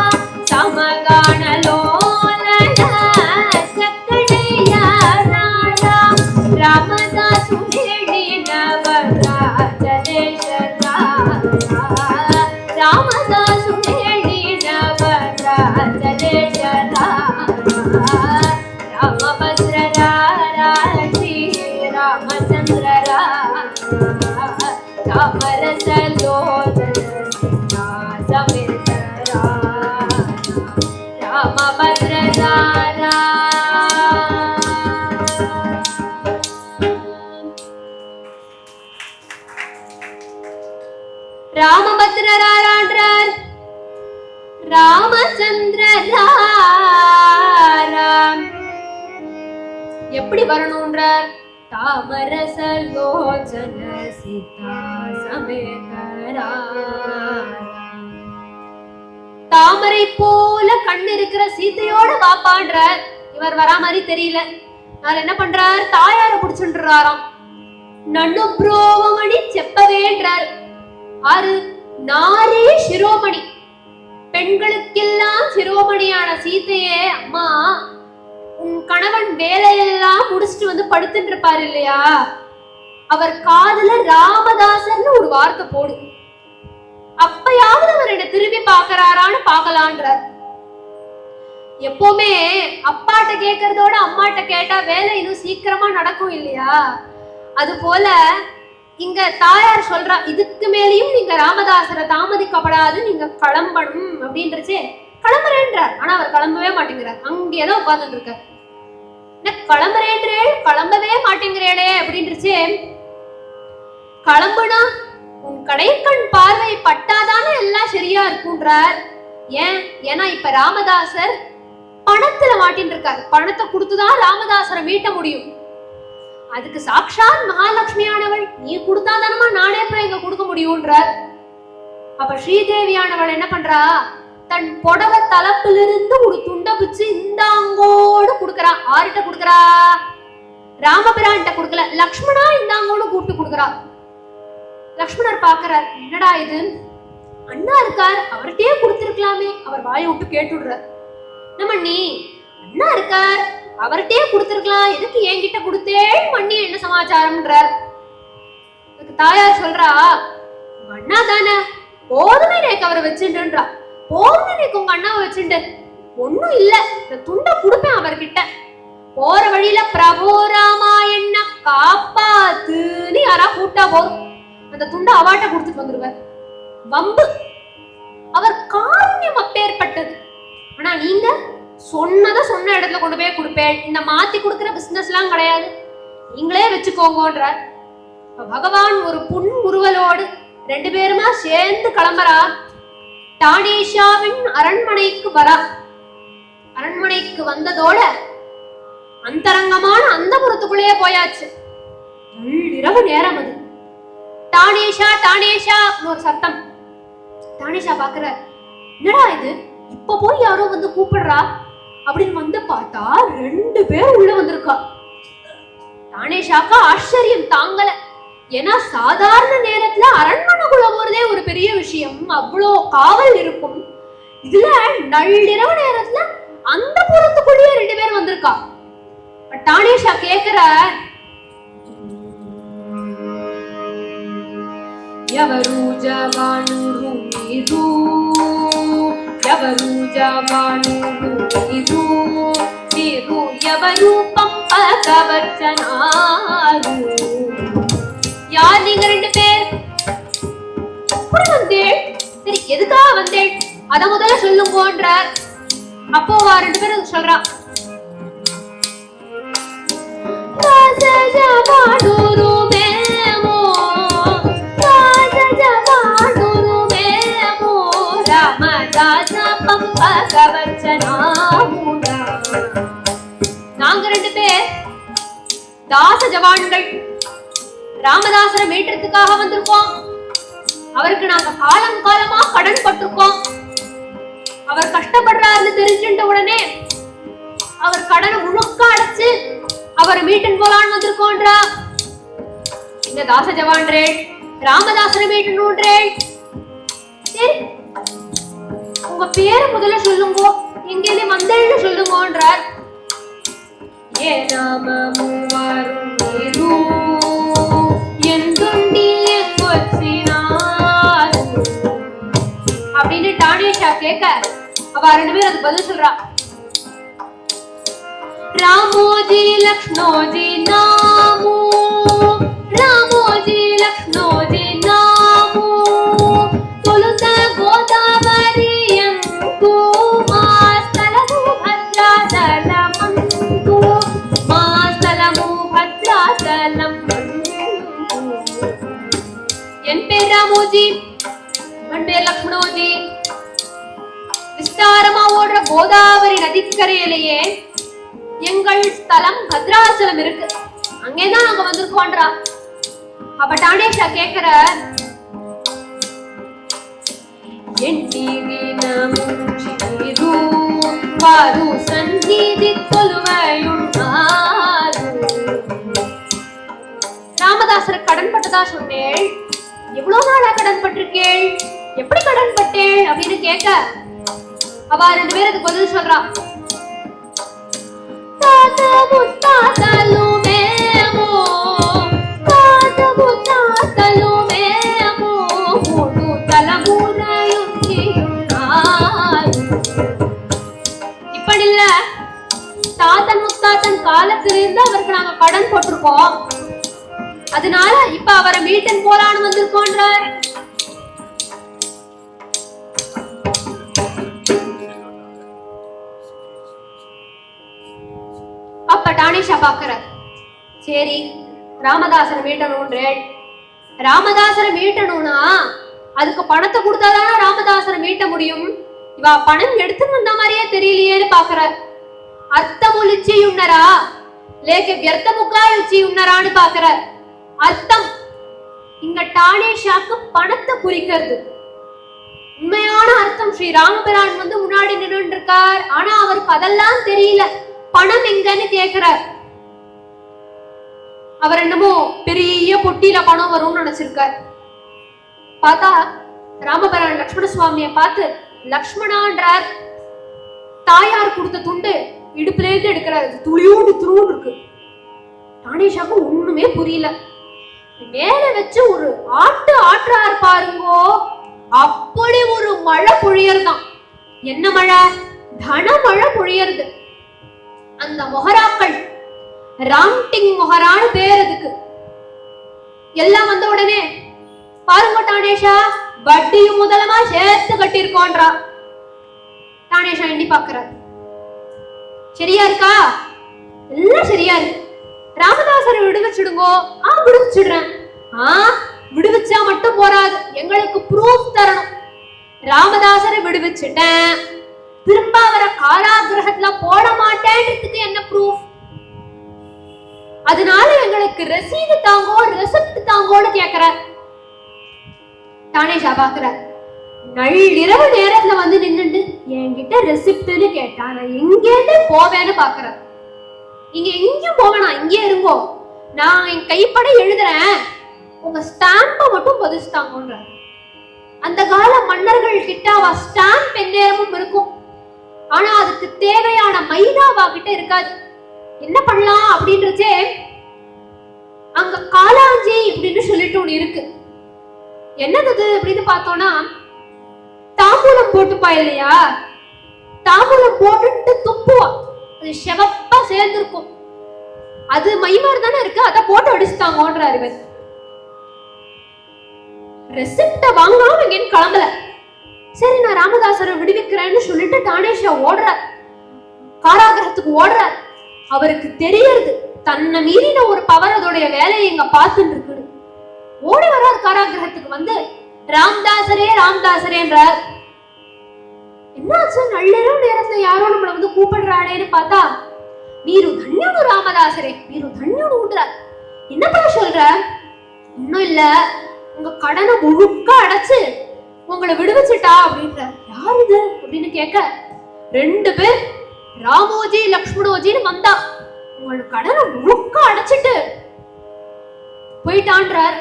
సమగణలోలన చక్కడయ్య రాధా రామదాసు నేడిన వరరాజదేశ రామదాసు నేడిన వరరాజదేశ రామభద్ర రాజీ రామచంద్ర రామరస सलोचन सीता समेत रामभद्र रारा ராமபத்ர ராரான்றார் ராமச்சந்திர ராராம் எப்படி வரணும்ன்றார் தாமரசலோச்சன சீதா சமேத ராராம் தாமரை போல கண்ணு இருக்கிற சீதையோட வாப்பான்றார். இவர் வரா மாதிரி தெரியல. நான் என்ன பண்றார், தாயார புடிச்சுன்றாராம். நன்னு புரோவமணி செப்பவேன்றார். ஆறு நாரே சிரோமணி, பெண்களுக்கெல்லாம் சிரோமணியான சீதையே, அம்மா உன் கணவன் வேலையெல்லாம் முடிச்சுட்டு வந்து படுத்துட்டு இருப்பாரு இல்லையா, அவர் காதுல ராமதாசர்னு ஒரு வார்த்தை போடு, அப்பயாவது அவர் என்ன திரும்பி பாக்குறாரான்னு பாக்கலான்றார். எப்பவுமே அப்பாட்ட கேட்கறதோட அம்மாட்ட கேட்டா வேலை இன்னும் சீக்கிரமா நடக்கும் இல்லையா, அது போல இங்க தாயார் சொல்றா, இதுக்கு மேலேயும் நீங்க ராமதாசரை தாமதிக்கப்படாது, நீங்க கிளம்பணும் அப்படின்றச்சு. கிளம்புறேன்றார். ஆனா அவர் கிளம்பவே மாட்டேங்கிறார். அங்கேதான் உட்கார்ந்துட்டு இருக்கார். கிளம்புறேன்றே கிளம்பவே மாட்டேங்கிறேளே அப்படின்றச்சு. கிளம்புனா உன் கடைக்கண் பார்வை பட்டாதானே எல்லாம் சரியா இருக்குன்றார். ஏன்னா இப்ப ராமதாசர் பணத்துல மாட்டின்னு இருக்காரு. பணத்தை கொடுத்துதான் ராமதாசரை மீட்ட முடியும். அதுக்கு சாக்ஷாத் மகாலட்சுமியானவள் நீ கொடுத்தாதானமா நானே போய் இங்க கொடுக்க முடியும்ன்றார். அப்ப ஸ்ரீதேவியானவள் என்ன பண்றா, தன் புடவ தலப்பிலிருந்து ஒரு துண்டை பிச்சு இந்தாங்கோடு கொடுக்கறா. ஆர்கிட்ட கொடுக்கறா, ராமபிரான்ட்ட கொடுக்கல, லக்ஷ்மணா இந்தாங்கோடு கூப்பிட்டு கொடுக்கறா. லக்ஷ்மணர் பாக்குறார், என்னடா இது, அண்ணா இருக்கார், அவர்கிட்டயே கொடுத்திருக்கலாமே. அவர் வாயை விட்டு கேட்டுடுறார். நம்ம நீ அண்ணா இருக்கார், அவர்கிட்டயே கொடுத்திருக்கலாம், எதுக்கு என்கிட்ட கொடுத்தேன் மண்ணி, என்ன சமாச்சாரம்ன்றார். தாயார் சொல்றா, அண்ணா தானே போதுமே நேக்கு அவரை வச்சுன்றா. போதுமே நேக்கு உங்க அண்ணாவை வச்சுட்டு ஒன்னும் இல்ல, இந்த துண்டை கொடுப்பேன் அவர்கிட்ட. போற வழியில பிரபு ராமா என்ன காப்பாத்துன்னு யாரா கூட்டா போதும், அந்த துண்டை அவாட்ட கொடுத்துட்டு வந்துருவார். வம்பு, அவர் காரண்யம் அப்பேற்பட்டது. ஆனா நீங்க சொன்னதை சொன்ன இடத்துல கொண்டு போய் கொடுப்பேன், இந்த மாத்தி கொடுக்கிற பிசினஸ் எல்லாம் கிடையாது, நீங்களே வச்சுக்கோங்கன்றார். பகவான் ஒரு புன் உருவலோடு ரெண்டு பேருமா சேர்ந்து கிளம்புறா. டானேஷாவின் அரண்மனைக்கு வரா. அரண்மனைக்கு வந்ததோட அந்தரங்கமான அந்தபுரத்துக்குள்ளேயே போயாச்சு. இரவு நேரம் அது. டானேஷா டானேஷா ஒரு சத்தம். டானேஷா பாக்குற, என்னடா இது, இப்ப போய் யாரோ வந்து கூப்பிடுறா அப்படின்னு வந்து பார்த்தா ரெண்டு பேர் உள்ள வந்திருக்கா. டானேஷாக்கா ஆச்சரியம் தாங்கல. ஏன்னா சாதாரண நேரத்துல அரண்மனைக்குள்ள போறதே ஒரு பெரிய விஷயம், அவ்வளோ காவல் இருக்கும். இதுல நள்ளிரவு நேரத்துல அந்த புறத்துக்குள்ளேயே ரெண்டு பேர் வந்திருக்கா. டானேஷா கேக்குற, ఎవరు జవానురు మీరు, ఎవరు జవానురు మీరు, మీరు ఎవరు పంపకవచ్చనారు. யார் நீங்க ரெண்டு பேர், எப்படி வந்தேன், சரி எதுக்காக வந்தேன் அத முதல்ல சொல்லுங்கன்றார். அப்போ ரெண்டு பேரும் சொல்றா, நாங்க ரெண்டு பேர் தாச ஜவான்கள், ராமதாசரை மீட்டறதுக்காக வந்திருக்கோம். அவருக்கு நாங்க காலம் காலமா கடன் பட்டிருக்கோம். அவர் கஷ்டப்படுறாருன்னு தெரிஞ்சுட்ட உடனே அவர் கடனை முழுக்க அடைச்சு அவரை மீட்டன் போலான்னு வந்திருக்கோன்றா. இந்த தாச ஜவான்ரே ராமதாசரை மீட்டணும்ன்றே. சரி உங்க பேரை முதல்ல சொல்லுங்க, எங்கேயுமே வந்தேன்னு சொல்லுங்கன்றார். ஏ நாமமு வரும் அப்படின்னு டானேஷா கேட்க அவ ரெண்டு பேரும் அதுக்கு பதில் சொல்றா. ராமோஜி லக்ஷ்மோஜி நாமோ, ராமோஜி லக்ஷ்மோஜி நாமோ, என் பேர் ராமோஜி, உன் பேர் லக்ஷ்மணோஜி. விஸ்தாரமா ஓடுற கோதாவரி நதிக்கரையிலேயே எங்கள் ஸ்தலம் பத்ராச்சலம் இருக்கு, அங்கேதான் நாங்க வந்திருக்கோன்றா. அப்ப டானேஷா கேக்குற, ராமதாசர் கடன் பட்டதா சொன்னேள், எவ்வளவு நாளா கடன் பட்டிருக்கேள், எப்படி கடன் பட்டேள் அப்படின்னு கேட்க அவ 2 பேர் அதுக்கு பதில் சொல்றா. இப்படி இல்ல, தாத்தன் முத்தாத்தன் காலத்திலிருந்து அவருக்கு நாங்க கடன் போட்டிருக்கோம், அதனால இப்ப அவரை மீட்டன் போலான்னு வந்திருக்கோன்றார். அப்ப டானேஷா பாக்குற, சரி ராமதாசரை மீட்டணும்ன்றேள். ராமதாசரை மீட்டணும்னா அதுக்கு பணத்தை கொடுத்தாதான ராமதாசரை மீட்ட முடியும். இவ பணம் எடுத்துன்னு வந்த மாதிரியே தெரியலையேன்னு பாக்குற. அர்த்தமுலிச்சி உண்ணரா லேக்க வியர்த்தமுக்கா யுச்சி உண்ணரான்னு பாக்குற. அர்த்தம் இங்க டானேஷாக்கு பணத்தை குறிக்கிறது. உண்மையான அர்த்தம் ஸ்ரீ ராமபிரான் வந்து முன்னாடி நின்று இருக்கார், ஆனா அவருக்கு அதெல்லாம் தெரியல. பணம் எங்கன்னு கேக்குறார். அவர் என்னமோ பெரிய பொட்டியில பணம் வரும்னு நினைச்சிருக்கார். பார்த்தா ராமபிரான் லக்ஷ்மண சுவாமிய பார்த்து லக்ஷ்மணான்றார். தாயார் கொடுத்த துண்டு இடுப்புல இருந்து எடுக்கிறார், துளியோடு துருன்னு இருக்கு. டானேஷாக்கு ஒண்ணுமே புரியல. மேல வச்சு ஒரு ஆட்டுறாரு பாருங்கோ, அப்படி ஒரு மழை பொழியறதான். என்ன மழை? தனமழை பொழியறது. அந்த மொஹராக்கள் ராம்டிங் மொஹரான்னு பேர் அதுக்கு. எல்லாம் வந்த உடனே பாருங்க டானேஷா, வட்டியும் முதலமா சேர்த்து கட்டிருக்கோன்றா. டானேஷா எண்ணி பாக்குறார், சரியா இருக்கா? எல்லாம் சரியா இருக்கு. ராமதாசரை விடுவிச்சிடுங்கோ. விடுவிச்சிடுறேன். விடுவிச்சா மட்டும் போராது, எங்களுக்கு ப்ரூஃப் தரணும். ராமதாசரை விடுவிச்சுட்டேன், திரும்ப அவரை காராகிரகத்துல போட மாட்டேன்றதுக்கு என்ன ப்ரூஃப்? அதனால எங்களுக்கு ரசீது தாங்கோ, ரெசிப்ட் தாங்கோன்னு கேக்குற. டானேஷா பாக்குற, நள்ளிரவு நேரத்துல வந்து நின்னுட்டு என்கிட்ட ரெசிப்ட்னு கேட்டா நான் எங்கேன்னு போவேன்னு பாக்குற. நீங்க எங்கேயும் போவேனா, இங்கே இருங்கோ, நான் என் கைப்பட எழுதுறேன், உங்க ஸ்டாம்ப மட்டும் பதிச்சுட்டாங்கன்ற. அந்த கால மன்னர்கள் கிட்ட அவ ஸ்டாம்ப் எந்நேரமும் இருக்கும், ஆனா அதுக்கு தேவையான மைதாவா கிட்ட இருக்காது. என்ன பண்ணலாம் அப்படின்றச்சே அங்க காலாஞ்சி அப்படின்னு சொல்லிட்டு ஒண்ணு இருக்கு. என்னது அப்படின்னு பார்த்தோம்னா, தாம்பூலம் போட்டுப்பா இல்லையா, தாம்பூலம் போட்டுட்டு துப்புவா, அது செவப்பா சேர்ந்திருக்கும், அது மைமார் தானே இருக்கு, அத போட்டு அடிச்சுட்டாங்கன்றாரு இவர். ரெசிப்ட வாங்காம எங்கேன்னு கிளம்பல. சரி நான் ராமதாசரை விடுவிக்கிறேன்னு சொல்லிட்டு டானேஷா ஓடுறார், காராகிரகத்துக்கு ஓடுறார். அவருக்கு தெரியறது தன்னை மீறின ஒரு பவர் அதோடைய வேலையை இங்க பார்த்துட்டு இருக்கு. ஓடி வர்றார் காராகிரகத்துக்கு. வந்து ராமதாசரே ராமதாசரேன்றார். என்னாச்சு, நள்ளிரவு நேரத்துல யாரோ நம்மள வந்து கூப்பிடுறாளேன்னு பார்த்தா, நீரு தன்யுடு ராமதாசரே, நீரு தன்யுடுன்றார். என்னப்பா சொல்ற? இன்னும் இல்ல, உங்க கடனை முழுக்க அடைச்சு உங்களை விடுவிச்சுட்டா அப்படின்ற. யாரு இது அப்படின்னு கேட்க, 2 பேர் ராமோஜி லக்ஷ்மணோஜின்னு வந்தா, உங்களோட கடனை முழுக்க அடைச்சிட்டு போயிட்டான்றார்.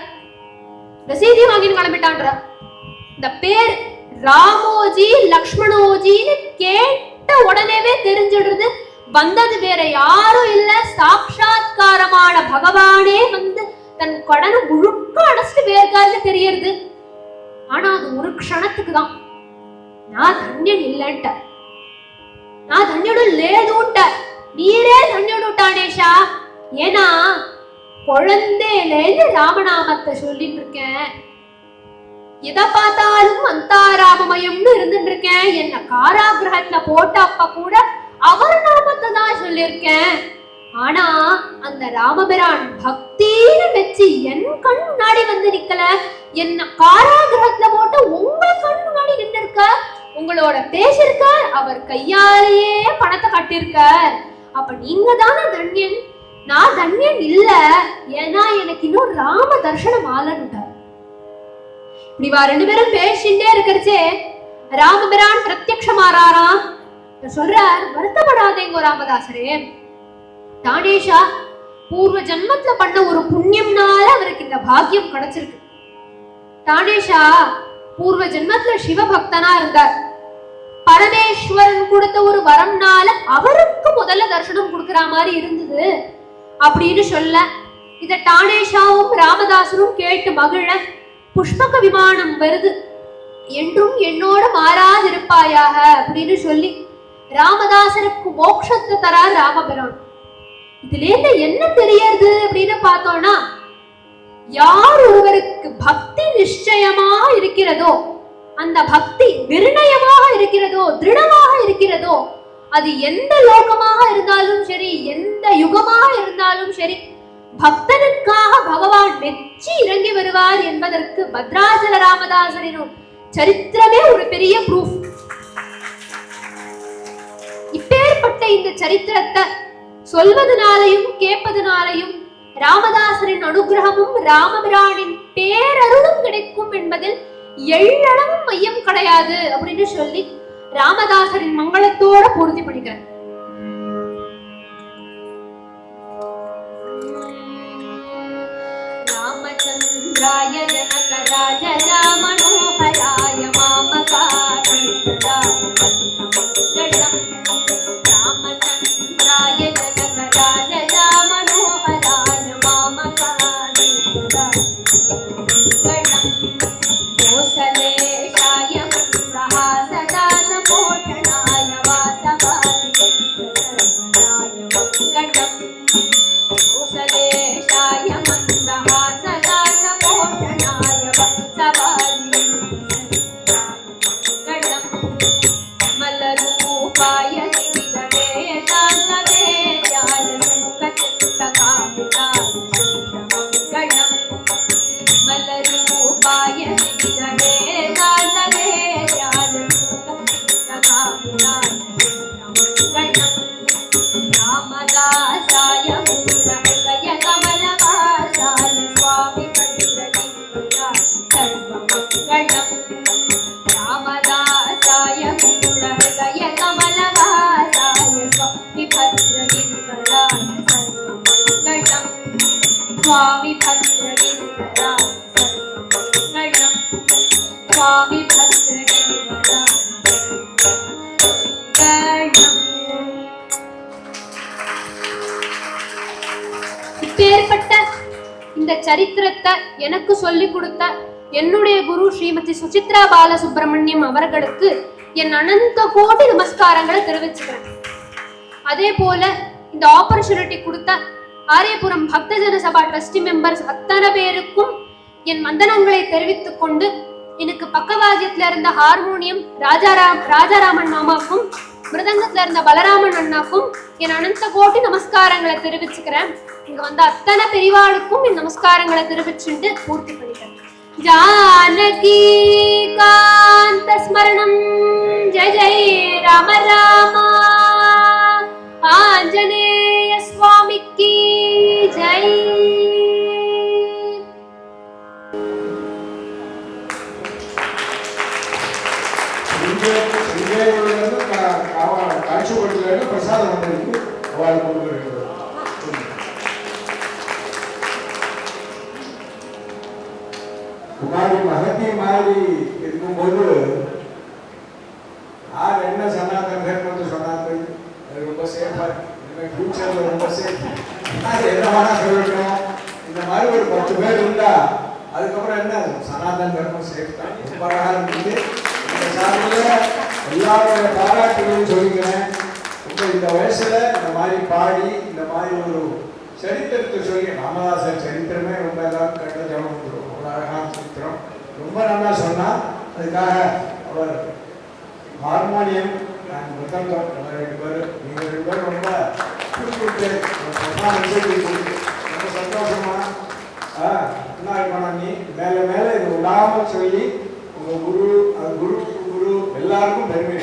ரசீதி வாங்கின்னு கிளம்பிட்டான்றார். இந்த பேர் ராமோஜி லக்ஷ்மணோஜின்னு கேட்ட உடனேவே தெரிஞ்சிடுறது வந்தது வேற யாரும் இல்ல, சாட்சாத்காரமான பகவானே வந்து தன் கடனை முழுக்க அடைச்சிட்டு வேர்கார்ல தெரியறது. ஆனா அது ஒரு க்ஷணத்துக்கு தான். நான் தன்யன் இல்லன்ட்ட, நான் தன்யோட லேதுன்ட்ட, நீரே தன்யோட டானேஷா. ஏன்னா குழந்தையிலேருந்து ராமநாமத்தை சொல்லிட்டு இருக்கேன், எதை பார்த்தாலும் அந்தாராமமயம்னு இருந்துட்டு இருக்கேன். என்ன காராகிரகத்துல போட்ட அப்ப கூட அவர் நாமத்தை தான் சொல்லியிருக்கேன். ஆனா அந்த ராமபிரான் பக்தின்னு வச்சு என் கண் முன்னாடி வந்து நிக்கல, என்ன காராகிரகத்துல போட்டு உங்க கண் முன்னாடி நின்று இருக்க, உங்களோட பேசிருக்கார், அவர் கையாலேயே பணத்தை கட்டிருக்கார். அப்ப நீங்க தானே தன்யன், நான் தன்யன் இல்ல, ஏன்னா எனக்கு இன்னும் ராம தர்சனம் ஆலன்னுட்டார். இப்படிவா ரெண்டு பேரும் பேசிட்டே இருக்கிறச்சே ராமபிரான் பிரத்யக்ஷமாறாராம். சொல்றார், வருத்தப்படாதேங்கோ ராமதாசரே, தானேஷா பூர்வ ஜன்மத்துல பண்ண ஒரு புண்ணியம்னால அவருக்கு இந்த பாக்கியம் கிடைச்சிருக்கு. தானேஷா பூர்வ ஜன்மத்துல சிவபக்தனா இருந்தார். பரமேஸ்வரன் கொடுத்த ஒரு வரம்னால அவருக்கு முதல்ல தர்சனம் கொடுக்கிற மாதிரி இருந்தது அப்படின்னு சொல்ல, இத டானேஷாவும் ராமதாசரும் கேட்டு மகிழ, புஷ்பக விமானம் வருது, என்றும் என்னோட மாறாதிருப்பாயாக அப்படின்னு சொல்லி ராமதாசருக்கு மோட்சத்தை தரார் ராமபிரான். இதுல இருந்து என்ன தெரியாது அப்படின்னு பார்த்தோம்னா, யார் ஒருவருக்கு பக்தி நிச்சயமாக இருக்கிறதோ, அந்த பக்தி நிர்ணயமாக இருக்கிறதோ, திருடமாக இருக்கிறதோ, அது எந்த லோகமாக இருந்தாலும் சரி, எந்த யுகமாக இருந்தாலும் சரி, பக்தனுக்காக பகவான் மெச்சி இறங்கி வருவார் என்பதற்கு பத்ராச்சல ராமதாசரின் சரித்திரமே ஒரு பெரிய ப்ரூஃப். இப்பேற்பட்ட இந்த சரித்திரத்தை சொல்வதனாலையும் கேட்பதனாலையும் ராமதாசரின் அனுகிரகமும் ராமபிரானின் பேரருளும் கிடைக்கும் என்பதில் எள்ளளவும் மையம் கிடையாது அப்படின்னு சொல்லி ராமதாசரின் மங்களத்தோட பூர்த்தி பண்ணிக்கிறேன். ராமச்சந்திராய ஜனகராஜ மனோகராய மாமகாய ராமச்சந்திராய ஜனகராஜ மனோகராய மாமகாய கோசலேஷாய மந்தஹாசதாச போஷணாய வாசவாய மங்களம் கோசலேஷாய மந்தஹாசதாச போஷணாய வாசவாய மங்களம் மலரூபாய திவிதவேதாந்தவேத்யாய சுகசித்தகாமிதாய மங்களம் மலரூபாய திவிதவேதாந்தவேத்யாய சுகசித்தகாமிதாய மங்களம் ராமதாசாய மூலஹய கமலவாசாய சுவாமி பத்ரகிரியாய சர்வமங்களம் ராமதாசாய மூலஹய கமலவாசாய சுவாமி பத்ரகிரியாய சர்வமங்களம் சுவாமி பத்ரகிரியாய சர்வமங்களம் சுவாமி பத்ரகிரியாய சர்வமங்களம். இப்பேற்பட்ட இந்த சரித்திரத்தை எனக்கு சொல்லி கொடுத்த என்னுடைய குரு ஸ்ரீமதி சுசித்ரா பாலசுப்ரமணியம் அவர்களுக்கு என் அனந்த கோடி நமஸ்காரங்களை தெரிவிச்சுக்கிறேன். அதே போல இந்த ஆப்பர்ச்சுனிட்டி கொடுத்த ஆரியபுரம் பக்தஜன சபா ட்ரஸ்டி மெம்பர்ஸ் அத்தனை பேருக்கும் என் வந்தனங்களை தெரிவித்துக் கொண்டு, எனக்கு பக்கவாத்தியத்துல இருந்த ஹார்மோனியம் ராஜாராமன் மாமாக்கும், மிருதங்கத்துல இருந்த பலராமன் அண்ணாக்கும் என் அனந்த கோடி நமஸ்காரங்களை தெரிவிச்சுக்கிறேன். இங்க வந்த அத்தனை பெரிவாளுக்கும் என் நமஸ்காரங்களை தெரிவிச்சுட்டு பூர்த்தி பண்ணிக்கிறேன். ஜானகி காந்த ஸ்மரணம் ஜெய ஜெய ராம ராமா ஆஞ்சநேய சுவாமிக்கு ஜெய். காட்சிப்படுத்தல பிரசாதம் வந்திருக்கு, அவள் கொடுக்க முன்னாடி மகத்தி மாதிரி இருக்கும்போது யார் என்ன சனாதன தர்மத்தை சொன்னாங்க, அது ரொம்ப சேஃபா ஃபியூச்சர்ல ரொம்ப சேஃப், அது என்ன வேணா சொல்லணும். இந்த மாதிரி ஒரு 10 பேர் இருந்தா அதுக்கப்புறம் என்ன சனாதன தர்மம் சேஃப் தான். ரொம்ப அழகா இருந்தது. இந்த சார்பில் எல்லாரோட பாராட்டுகளையும் சொல்லிக்கிறேன். ரொம்ப இந்த வயசுல இந்த மாதிரி பாடி இந்த மாதிரி ஒரு சரித்திரத்தை சொல்லி, ராமதாசர் சரித்திரமே ரொம்ப எல்லாரும் கண்ட ஜனம் வந்துடும். அழகான சரித்திரம், ரொம்ப நல்லா சொன்னா. அதுக்காக அவர் ஹார்மோனியம் நான் மிருதங்கம் ரெண்டு பேர், நீங்க 2 பேரும் ரொம்ப ரொம்ப சந்தோஷமா என்ன இருக்கணும், நீ மேல மேல இதை விடாம சொல்லி உங்க குரு, அது குரு எல்லாருக்கும் பெருமை